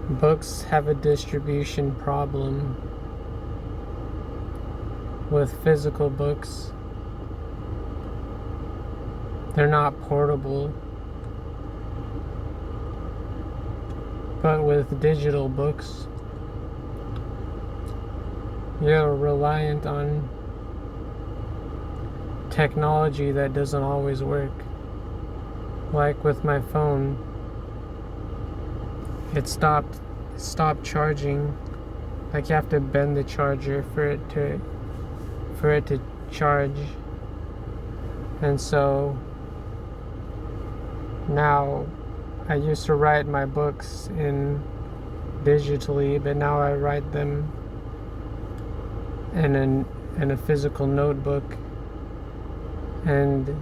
Books have a distribution problem with physical books. They're not portable. But with digital books, you're reliant on technology that doesn't always work. Like with my phone, it stopped charging. Like you have to bend the charger for it to charge. And so now I used to write my books in digitally, but now I write them in a physical notebook. And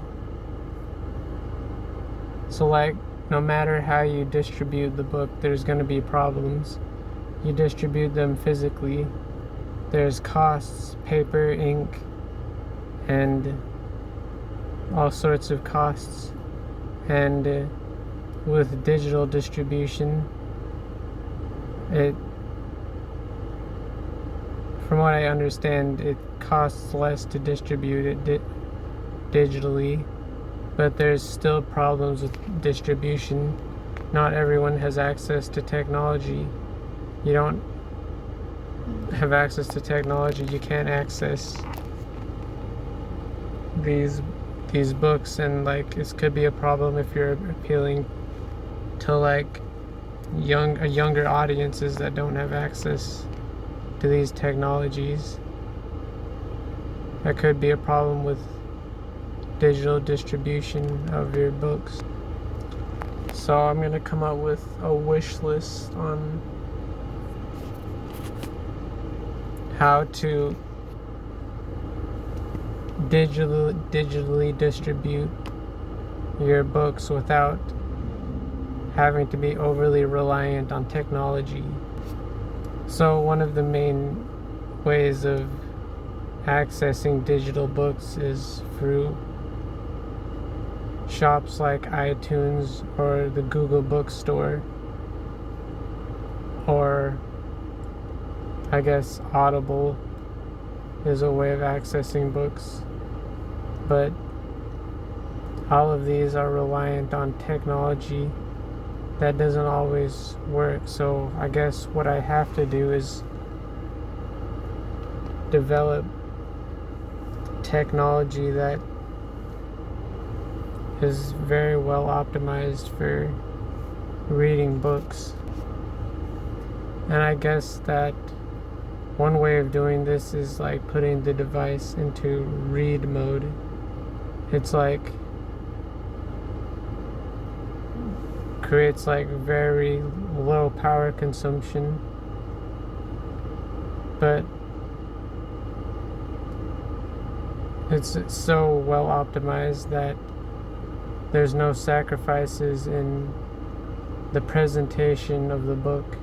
so like no matter how you distribute the book, there's going to be problems. You distribute them physically, there's costs, paper, ink, and all sorts of costs. And with digital distribution, from what I understand, it costs less to distribute it digitally, but there's still problems with distribution. Not everyone has access to technology. You don't have access to technology, you can't access these books, and like this could be a problem if you're appealing to like younger audiences that don't have access to these technologies. That could be a problem with digital distribution of your books. So I'm gonna come up with a wish list on how to digitally distribute your books without having to be overly reliant on technology. So one of the main ways of accessing digital books is through shops like iTunes or the Google Bookstore, or I guess Audible is a way of accessing books. But all of these are reliant on technology that doesn't always work. So I guess what I have to do is develop technology that is very well optimized for reading books. And I guess that one way of doing this is like putting the device into read mode. It's like creates like very low power consumption, but it's so well optimized that there's no sacrifices in the presentation of the book.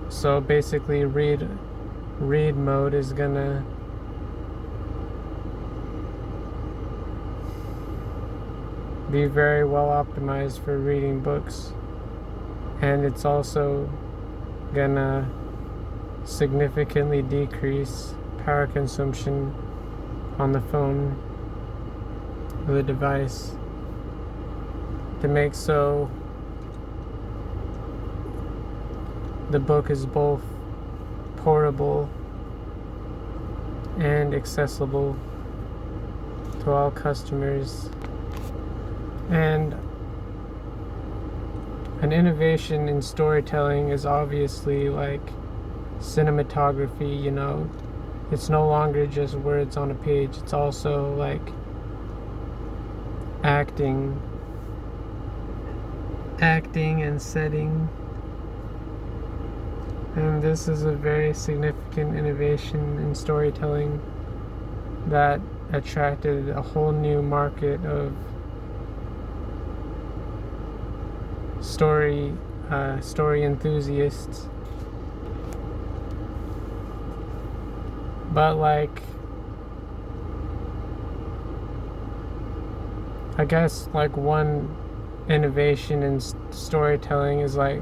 So basically read mode is gonna be very well optimized for reading books, and it's also gonna significantly decrease power consumption on the phone, the device, to make so the book is both portable and accessible to all customers. And an innovation in storytelling is obviously like cinematography, you know. It's no longer just words on a page, it's also like acting and setting. And this is a very significant innovation in storytelling that attracted a whole new market of story enthusiasts. But like I guess like one innovation in storytelling is like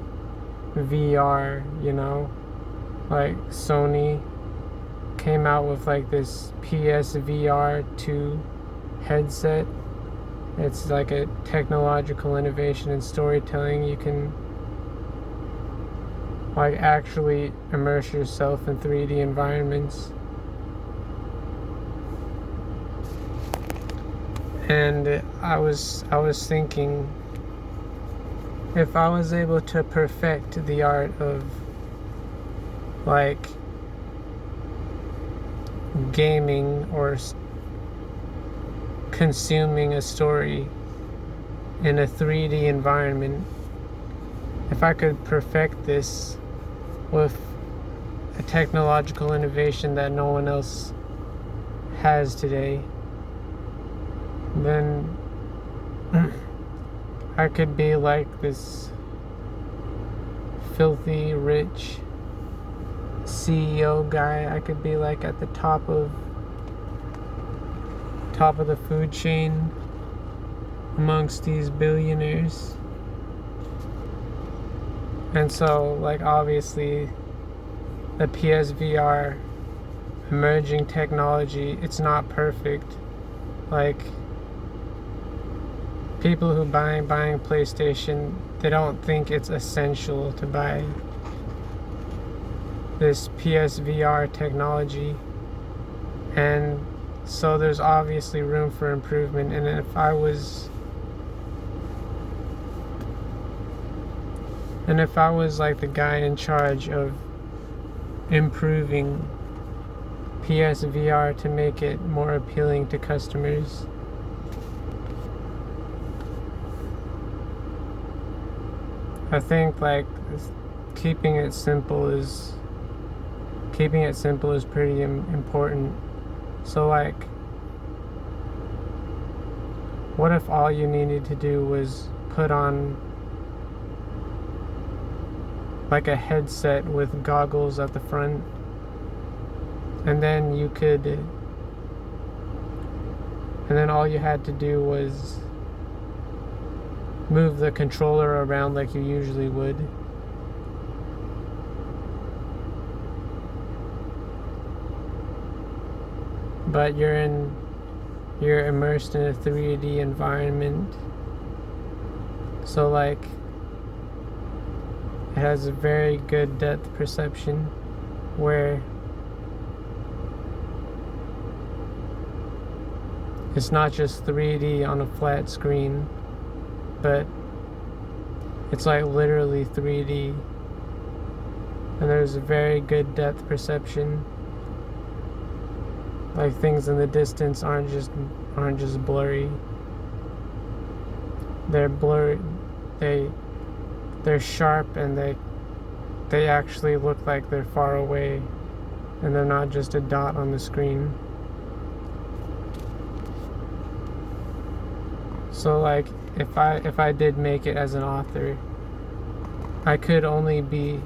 VR, you know? Like Sony came out with like this PSVR 2 headset. It's like a technological innovation in storytelling. You can like actually immerse yourself in 3D environments. And I was thinking, if I was able to perfect the art of like gaming or consuming a story in a 3D environment, if I could perfect this with a technological innovation that no one else has today, then I could be like this filthy rich CEO guy. I could be like at the top of the food chain amongst these billionaires. And so like obviously the PSVR emerging technology, it's not perfect. Like people who buying PlayStation, they don't think it's essential to buy this PSVR technology, and so there's obviously room for improvement. And if I was like the guy in charge of improving PSVR to make it more appealing to customers, I think like keeping it simple is pretty important. So like, what if all you needed to do was put on like a headset with goggles at the front, and then all you had to do was move the controller around like you usually would. But you're immersed in a 3D environment. So like it has a very good depth perception where it's not just 3D on a flat screen, but it's like literally 3D, and there's a very good depth perception. Like things in the distance aren't just blurry. They're blurry. They're sharp, and they actually look like they're far away, and they're not just a dot on the screen. So like if I did make it as an author, I could only be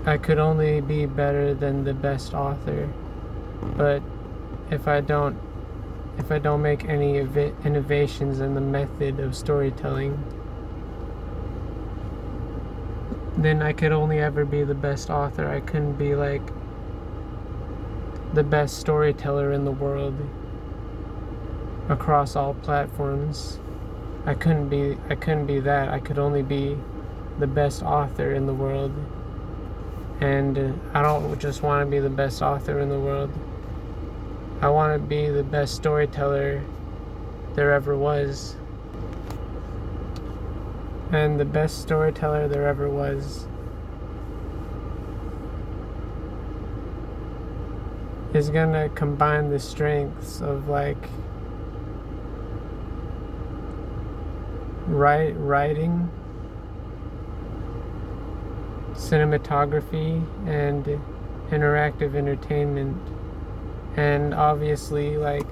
better than the best author. But if I don't make any innovations in the method of storytelling, then I could only ever be the best author. I couldn't be like the best storyteller in the world across all platforms. I couldn't be that. I could only be the best author in the world. And I don't just want to be the best author in the world. I want to be the best storyteller there ever was. And the best storyteller there ever was is gonna combine the strengths of like writing, cinematography, and interactive entertainment. And obviously like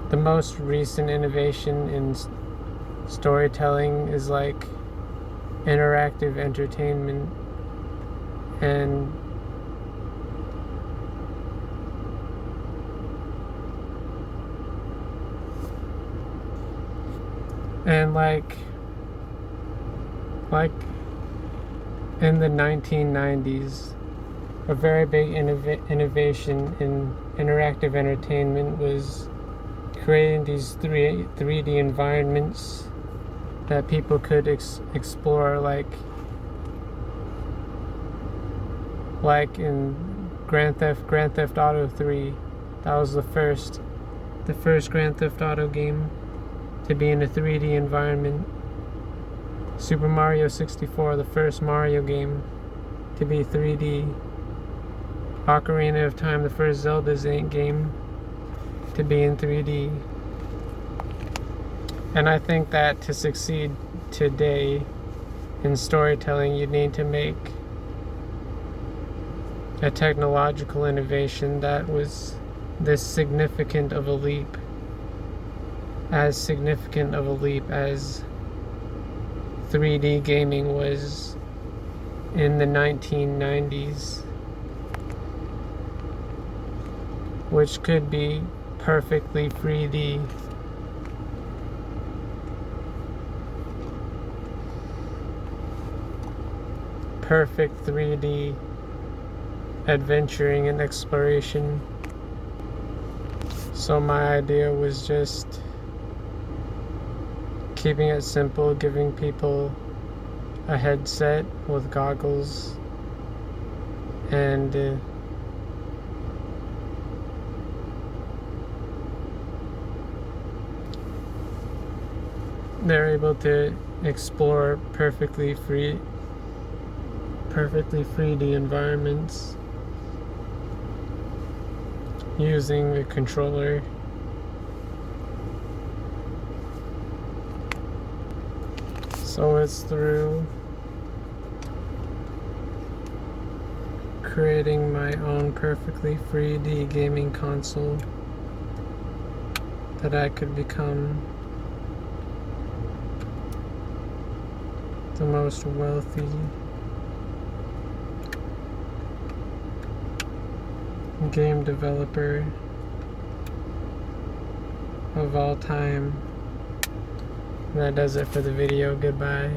the most recent innovation in storytelling is like interactive entertainment. And And like in the 1990s, a very big innovation in interactive entertainment was creating these 3D environments that people could explore, like in Grand Theft Auto 3. That was the first Grand Theft Auto game to be in a 3D environment. Super Mario 64, the first Mario game to be 3D. Ocarina of Time, the first Zelda game to be in 3D. And I think that to succeed today in storytelling, you need to make a technological innovation that was this significant of a leap, as significant of a leap as 3D gaming was in the 1990s, which could be perfectly 3D. Perfect 3D adventuring and exploration. So my idea was just keeping it simple, giving people a headset with goggles, and they're able to explore perfectly 3D environments using the controller. So it's through creating my own perfectly 3D gaming console that I could become the most wealthy game developer of all time. That does it for the video. Goodbye.